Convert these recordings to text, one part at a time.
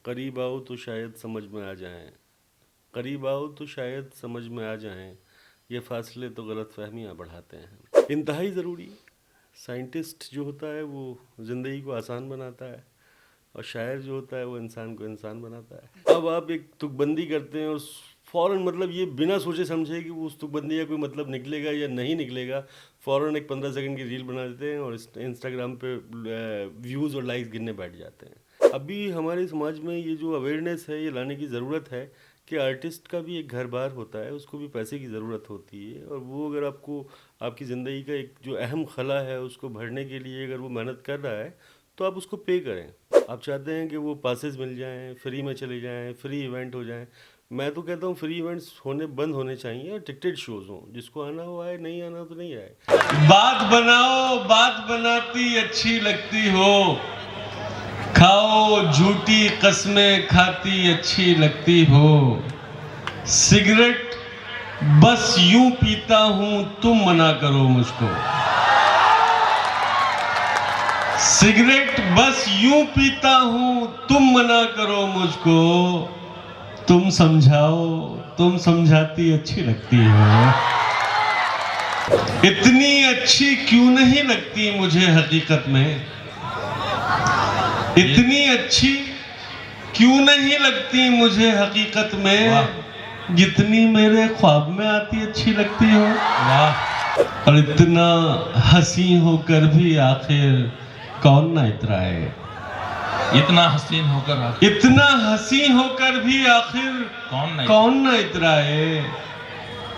करीब आओ तो शायद समझ में आ जाएं, करीब आओ तो शायद समझ में आ जाएं, ये फासले तो गलतफहमियां बढ़ाते हैं। इंतहाई ज़रूरी साइंटिस्ट जो होता है वो ज़िंदगी को आसान बनाता है, और शायर जो होता है वो इंसान को इंसान बनाता है। अब आप एक तुकबंदी करते हैं और फ़ौरन, मतलब ये बिना सोचे समझे कि वो उस तुकबंदी का कोई मतलब निकलेगा या नहीं निकलेगा, फ़ौरन एक 15 सेकंड की रील बना देते हैं और इंस्टाग्राम पे व्यूज़ और लाइक्स गिनने बैठ जाते हैं। अभी हमारे समाज में ये जो अवेयरनेस है ये लाने की ज़रूरत है कि आर्टिस्ट का भी एक घर बार होता है, उसको भी पैसे की ज़रूरत होती है, और वो अगर आपको आपकी ज़िंदगी का एक जो अहम खला है उसको भरने के लिए अगर वो मेहनत कर रहा है तो आप उसको पे करें। आप चाहते हैं कि वो पासेस मिल जाएं, फ्री में चले जाएं, फ्री इवेंट हो जाएं। मैं तो कहता हूँ फ्री इवेंट्स होने बंद होने चाहिए और टिकटेड शोज़ हों, जिसको आना हो आए, नहीं आना तो नहीं आए। बात बनाओ, बात बनाती अच्छी लगती हो, खाओ झूठी कस्में खाती अच्छी लगती हो, सिगरेट बस यूं पीता हूं तुम मना करो मुझको, सिगरेट बस यूं पीता हूं तुम मना करो मुझको, तुम समझाओ, तुम समझाती अच्छी लगती हो, इतनी अच्छी क्यों नहीं लगती मुझे हकीकत में, इतनी अच्छी क्यों नहीं लगती मुझे हकीकत में, जितनी मेरे ख्वाब में आती अच्छी लगती हो। और इतना हंसी होकर भी आखिर कौन ना इतराए, इतना हसीन होकर इतना हंसी होकर भी आखिर कौन ना इतराए,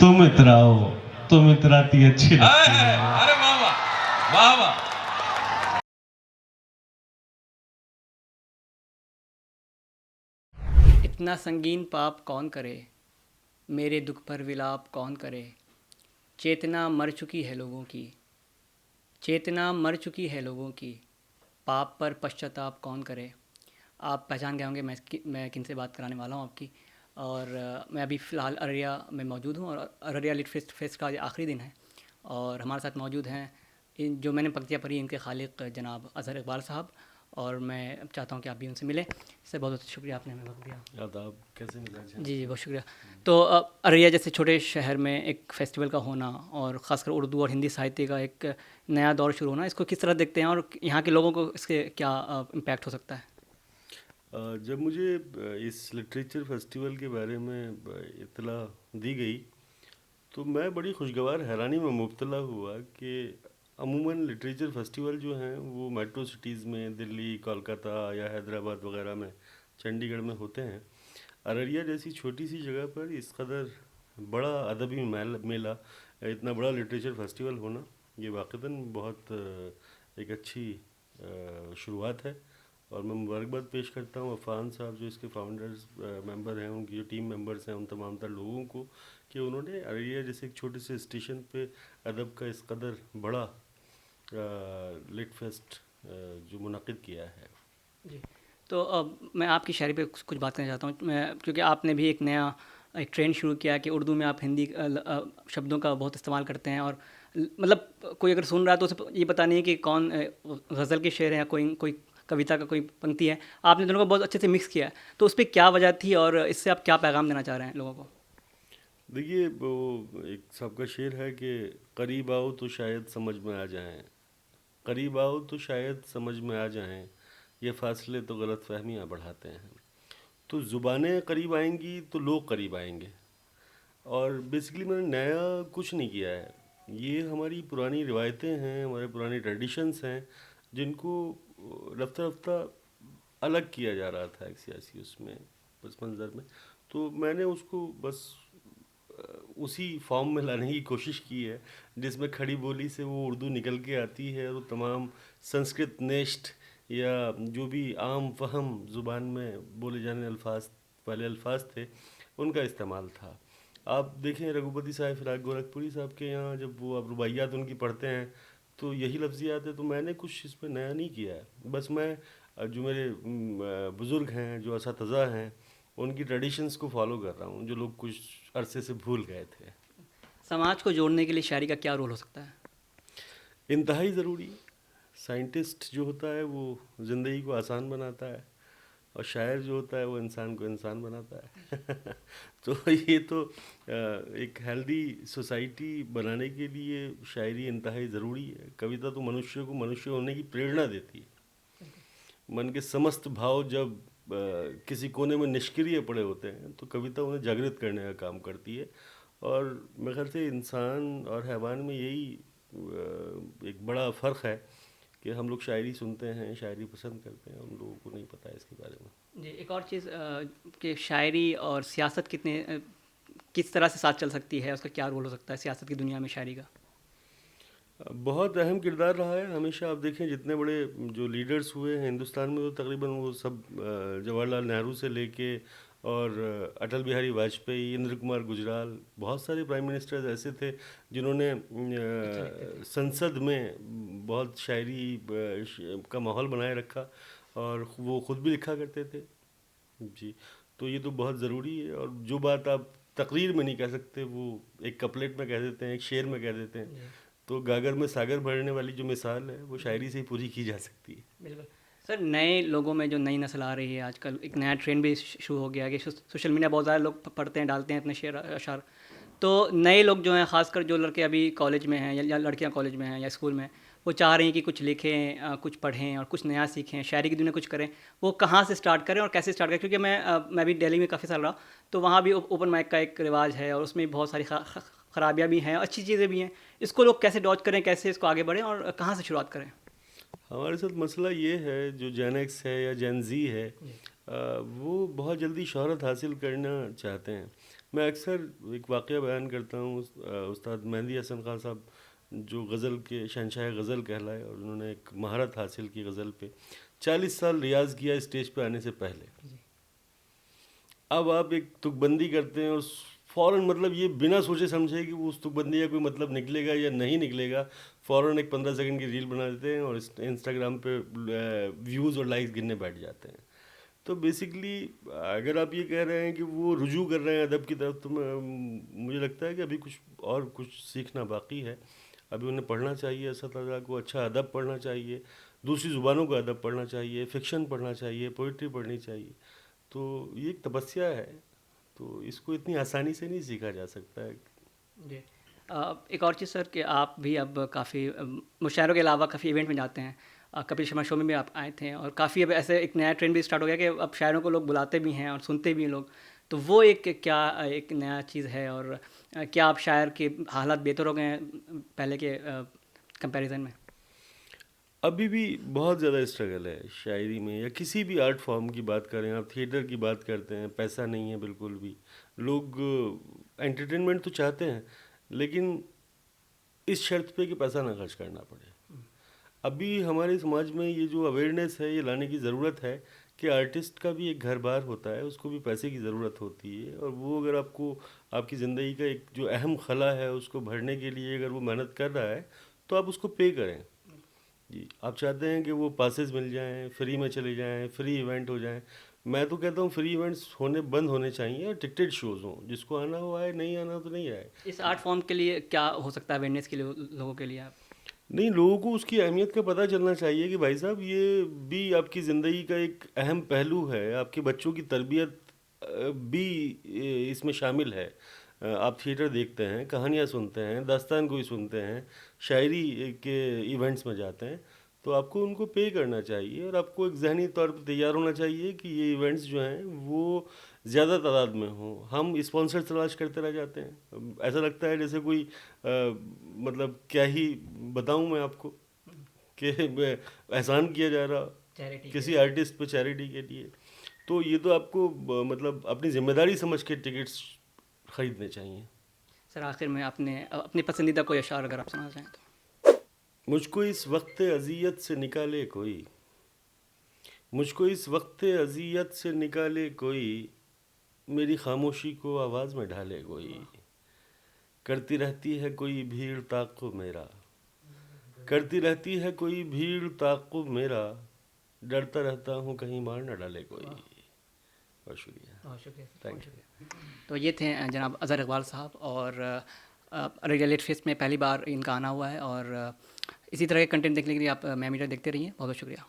तुम इतराओ, तुम इतराती अच्छी लगती है। अरे वाह वाह वाह वाह। इतना संगीन पाप कौन करे, मेरे दुख पर विलाप कौन करे, चेतना मर चुकी है लोगों की, चेतना मर चुकी है लोगों की, पाप पर पश्चाताप कौन करे। आप पहचान गए होंगे मैं किन से बात कराने वाला हूँ आपकी। और मैं अभी फ़िलहाल अररिया में मौजूद हूँ और अररिया लिट फेस्ट का आज आखिरी दिन है और हमारे साथ मौजूद हैं इन जो मैंने पंक्तियाँ पढ़ी इनके खालिक जनाब अज़हर इकबाल साहब, और मैं चाहता हूँ कि आप भी उनसे मिलें। इससे बहुत बहुत शुक्रिया, आपने हमें वक्त दिया। आदाब, कैसे मिजाज हैं? जी बहुत शुक्रिया। तो अररिया जैसे छोटे शहर में एक फ़ेस्टिवल का होना और ख़ासकर उर्दू और हिंदी साहित्य का एक नया दौर शुरू होना, इसको किस तरह देखते हैं और यहाँ के लोगों को इसके क्या इम्पैक्ट हो सकता है? जब मुझे इस लिटरेचर फेस्टिवल के बारे में इत्तला दी गई तो मैं बड़ी खुशगवार हैरानी में मुब्तला हुआ कि अमूमन लिटरेचर फेस्टिवल जो हैं वो मेट्रो सिटीज़ में दिल्ली, कोलकाता या हैदराबाद वगैरह में, चंडीगढ़ में होते हैं। अररिया जैसी छोटी सी जगह पर इस कदर बड़ा अदबी मेला, इतना बड़ा लिटरेचर फेस्टिवल होना, ये वाक़तन बहुत एक अच्छी शुरुआत है। और मैं मुबारकबाद पेश करता हूँ अफ़ान साहब जो इसके फाउंडर्स मेंबर हैं, उनकी जो टीम मेंबर्स हैं, उन तमाम तर लोगों को कि उन्होंने अररिया जैसे एक छोटे से स्टेशन पे अदब का इस कदर बड़ा लिट फेस्ट जो मुनक़िद किया है। जी, तो मैं आपकी शायरी पे कुछ बात करना चाहता हूँ। मैं क्योंकि आपने भी एक नया एक ट्रेंड शुरू किया कि उर्दू में आप हिंदी शब्दों का बहुत इस्तेमाल करते हैं और मतलब कोई अगर सुन रहा है तो उसे ये पता नहीं है कि कौन गज़ल के शेर हैं या कोई कोई कविता का कोई पंक्ति है। आपने दोनों को बहुत अच्छे से मिक्स किया है, तो उस पर क्या वजह थी और इससे आप क्या पैगाम देना चाह रहे हैं लोगों को? देखिए, वो एक सबका शेर है कि करीब आओ तो शायद समझ में आ जाएं, करीब आओ तो शायद समझ में आ जाएं, ये फासले तो गलतफहमियां बढ़ाते हैं। तो ज़ुबानें करीब आएंगी तो लोग करीब आएंगे, और बेसिकली मैंने नया कुछ नहीं किया है। ये हमारी पुरानी रिवायतें हैं, हमारे पुराने ट्रेडिशंस हैं, जिनको रफ्ता रफ्ता अलग किया जा रहा था एक सियासी उसमें पस मंज़र में। तो मैंने उसको बस उसी फॉर्म में लाने की कोशिश की है जिसमें खड़ी बोली से वो उर्दू निकल के आती है, और तमाम संस्कृत नेश्ट या जो भी आम फहम ज़ुबान में बोले जाने अल्फाज वाले अल्फाज थे उनका इस्तेमाल था। आप देखें रघुपति साहब फिराक गोरखपुरी साहब के यहाँ जब वो आप रुबाइयात उनकी पढ़ते हैं तो यही लफ्ज़ियात है। तो मैंने कुछ इसमें नया नहीं किया है, बस मैं जो मेरे बुज़ुर्ग हैं, जो असातिज़ा हैं, उनकी ट्रेडिशंस को फॉलो कर रहा हूँ जो लोग कुछ अरसे से भूल गए थे। समाज को जोड़ने के लिए शायरी का क्या रोल हो सकता है? इंतहाई ज़रूरी साइंटिस्ट जो होता है वो ज़िंदगी को आसान बनाता है, और शायर जो होता है वो इंसान को इंसान बनाता है। तो ये तो एक हेल्दी सोसाइटी बनाने के लिए शायरी इंतहाई ज़रूरी है। कविता तो मनुष्य को मनुष्य होने की प्रेरणा देती है। मन के समस्त भाव जब किसी कोने में निष्क्रिय पड़े होते हैं तो कविता उन्हें जागृत करने का काम करती है। और मेरे ख्याल से इंसान और हैवान में यही एक बड़ा फ़र्क है कि हम लोग शायरी सुनते हैं, शायरी पसंद करते हैं, हम लोगों को नहीं पता है इसके बारे में। जी, एक और चीज़ कि शायरी और सियासत किस तरह से साथ चल सकती है, उसका क्या रोल हो सकता है सियासत की दुनिया में शायरी का? बहुत अहम किरदार रहा है हमेशा। आप देखें जितने बड़े जो लीडर्स हुए हैं हिंदुस्तान में, तो तकरीबन वो सब जवाहरलाल नेहरू से लेके और अटल बिहारी वाजपेयी, इंद्र कुमार गुजराल, बहुत सारे प्राइम मिनिस्टर्स ऐसे थे जिन्होंने संसद में बहुत शायरी का माहौल बनाए रखा और वो ख़ुद भी लिखा करते थे। जी, तो ये तो बहुत ज़रूरी है। और जो बात आप तकरीर में नहीं कह सकते वो एक कपलेट में कह देते हैं, एक शेर में कह देते हैं। तो गागर में सागर भरने वाली जो मिसाल है वो शायरी से ही पूरी की जा सकती है। बिल्कुल सर। नए लोगों में जो नई नस्ल आ रही है आजकल, एक नया ट्रेंड भी शुरू हो गया कि सोशल मीडिया बहुत ज़्यादा लोग पढ़ते हैं, डालते हैं अपने शेर अशार। तो नए लोग जो हैं, ख़ासकर जो लड़के अभी कॉलेज में हैं या लड़कियां कॉलेज में हैं या स्कूल में, वो चाह रही हैं कि कुछ लिखें, कुछ पढ़ें और कुछ नया सीखें, शायरी की दुनिया कुछ करें। वो कहाँ से स्टार्ट करें और कैसे स्टार्ट करें? क्योंकि मैं भी दिल्ली में काफ़ी साल रहा, तो वहाँ भी ओपन माइक का एक रिवाज है और उसमें बहुत सारी ख़राबियाँ भी हैं, अच्छी चीज़ें भी हैं। इसको लोग कैसे डॉज करें, कैसे इसको आगे बढ़ें और कहाँ से शुरुआत करें? हमारे साथ मसला ये है, जो जेन एक्स है या जेन जी है, वो बहुत जल्दी शोहरत हासिल करना चाहते हैं। मैं अक्सर एक वाक़या बयान करता हूँ। उस्ताद मेहंदी हसन खान साहब जो गज़ल के शहंशाह गज़ल कहलाए और उन्होंने एक महारत हासिल की गज़ल पे, 40 साल रियाज़ किया स्टेज पे आने से पहले। अब आप एक तुकबंदी करते हैं और फ़ौरन, मतलब ये बिना सोचे समझे कि वो उस तुकबंदी का कोई मतलब निकलेगा या नहीं निकलेगा, फ़ौरन एक 15 सेकंड की रील बना देते हैं और इंस्टाग्राम पे व्यूज़ और लाइक्स गिनने बैठ जाते हैं। तो बेसिकली अगर आप ये कह रहे हैं कि वो रुजू कर रहे हैं अदब की तरफ, तो मुझे लगता है कि अभी कुछ सीखना बाकी है। अभी उन्हें पढ़ना चाहिए असतज़ा को, अच्छा अदब पढ़ना चाहिए, दूसरी ज़ुबानों का अदब पढ़ना चाहिए, फ़िक्शन पढ़ना चाहिए, पोइट्री पढ़नी चाहिए। तो ये एक तपस्या है, तो इसको इतनी आसानी से नहीं सीखा जा सकता है। जी। एक और चीज़ सर कि आप भी अब काफ़ी मुशायरों के अलावा काफ़ी इवेंट में जाते हैं। कपिल शर्मा शो में भी आप आए थे और काफ़ी अब ऐसे एक नया ट्रेंड भी स्टार्ट हो गया कि अब शायरों को लोग बुलाते भी हैं और सुनते भी हैं लोग। तो वो एक नया चीज़ है और क्या आप शायर के हालात बेहतर हो गए हैं पहले के कंपैरिजन में? अभी भी बहुत ज़्यादा स्ट्रगल है शायरी में, या किसी भी आर्ट फॉर्म की बात करें, आप थिएटर की बात करते हैं, पैसा नहीं है बिल्कुल भी। लोग एंटरटेनमेंट तो चाहते हैं, लेकिन इस शर्त पे कि पैसा ना खर्च करना पड़े। अभी हमारे समाज में ये जो अवेयरनेस है, ये लाने की ज़रूरत है कि आर्टिस्ट का भी एक घर बार होता है, उसको भी पैसे की ज़रूरत होती है। और वो अगर आपकी ज़िंदगी का एक जो अहम खला है उसको भरने के लिए अगर वो मेहनत कर रहा है, तो आप उसको पे करें। जी, आप चाहते हैं कि वो पासेस मिल जाएं, फ्री में चले जाएं, फ्री इवेंट हो जाएं। मैं तो कहता हूँ फ्री इवेंट्स बंद होने चाहिए और टिकटेड शोज़ हों, जिसको आना हो आए, नहीं आना तो नहीं आए। इस आर्ट फॉर्म के लिए क्या हो सकता है अवेयरनेस के लिए लोगों के लिए? आप नहीं, लोगों को उसकी अहमियत का पता चलना चाहिए कि भाई साहब ये भी आपकी ज़िंदगी का एक अहम पहलू है। आपके बच्चों की तरबियत भी इसमें शामिल है। आप थिएटर देखते हैं, कहानियाँ सुनते हैं, दास्तान गोई सुनते हैं, शायरी के इवेंट्स में जाते हैं, तो आपको उनको पे करना चाहिए और आपको एक ज़हनी तौर पर तैयार होना चाहिए कि ये इवेंट्स जो हैं वो ज़्यादा तादाद में हों। हम स्पॉन्सर तलाश करते रह जाते हैं। ऐसा लगता है जैसे कोई मतलब क्या ही बताऊं मैं आपको कि एहसान किया जा रहा किसी आर्टिस्ट पे चैरिटी के लिए। तो ये तो आपको मतलब अपनी जिम्मेदारी समझ के टिकट्स ख़रीदने चाहिए। सर आखिर में अपनी पसंदीदा कोई अशार अगर आप सुना चाहें तो? मुझको इस वक्त अज़ियत से निकाले कोई, मुझको इस वक्त अज़ियत से निकाले कोई, मेरी खामोशी को आवाज़ में ढाले कोई। करती रहती है कोई भीड़ ताक़ुब मेरा, करती रहती है कोई भीड़ ताक़ुब मेरा, डरता रहता हूँ कहीं मार न डाले कोई। बहुत शुक्रिया, थैंक यू। तो ये थे जनाब अज़हर इकबाल साहब और रेडियो फेस्ट में पहली बार इनका आना हुआ है और इसी तरह के कंटेंट देखने के लिए आप मैं मीडिया देखते रहिए। बहुत बहुत शुक्रिया।